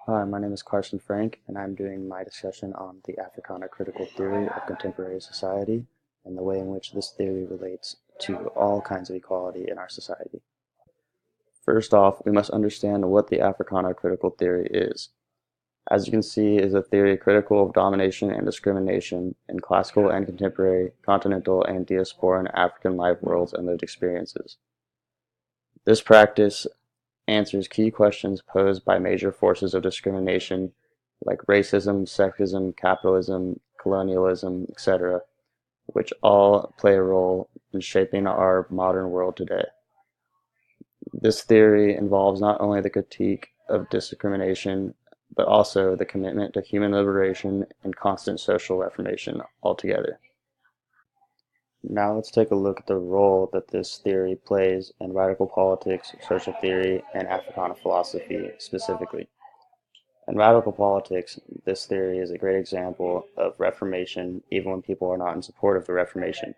Hi, my name is Carson Frank, and I'm doing my discussion on the Africana critical theory of contemporary society and the way in which this theory relates to all kinds of equality in our society. First off, we must understand what the Africana critical theory is. As you can see, it is a theory critical of domination and discrimination in classical and contemporary, continental and diasporan African life worlds and lived experiences. This practice answers key questions posed by major forces of discrimination like racism, sexism, capitalism, colonialism, etc., which all play a role in shaping our modern world today. This theory involves not only the critique of discrimination, but also the commitment to human liberation and constant social reformation altogether. Now let's take a look at the role that this theory plays in radical politics, social theory, and Africana philosophy specifically. In radical politics, this theory is a great example of reformation even when people are not in support of the Reformation,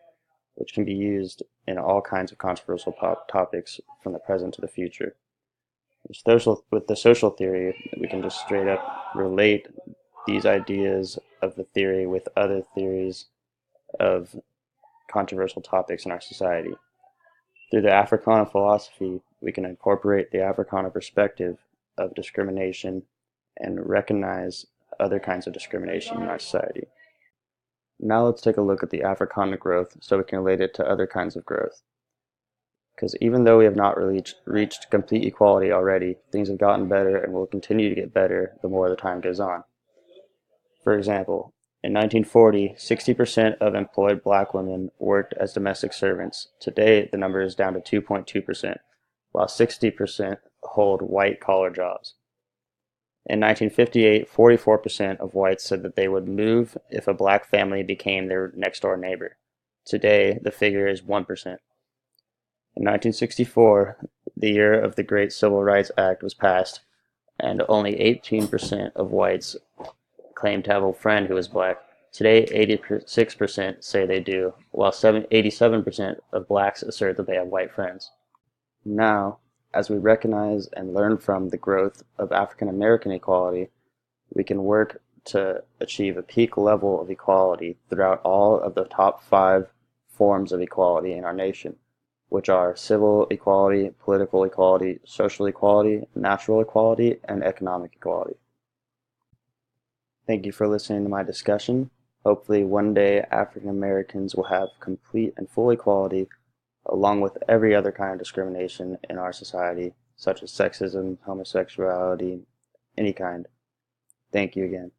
which can be used in all kinds of controversial topics from the present to the future. With the social theory, we can just straight up relate these ideas of the theory with other theories of controversial topics in our society. Through the Africana philosophy, we can incorporate the Africana perspective of discrimination and recognize other kinds of discrimination in our society. Now let's take a look at the Africana growth so we can relate it to other kinds of growth. Because even though we have not reached complete equality already, things have gotten better and will continue to get better the more the time goes on. For example, in 1940, 60% of employed black women worked as domestic servants. Today, the number is down to 2.2%, while 60% hold white-collar jobs. In 1958, 44% of whites said that they would move if a black family became their next-door neighbor. Today, the figure is 1%. In 1964, the year of the Great Civil Rights Act was passed, and only 18% of whites claimed to have a friend who was black. Today, 86% say they do, while 87% of blacks assert that they have white friends. Now, as we recognize and learn from the growth of African American equality, we can work to achieve a peak level of equality throughout all of the top 5 forms of equality in our nation, which are civil equality, political equality, social equality, natural equality, and economic equality. Thank you for listening to my discussion. Hopefully one day African Americans will have complete and full equality along with every other kind of discrimination in our society, such as sexism, homosexuality, any kind. Thank you again.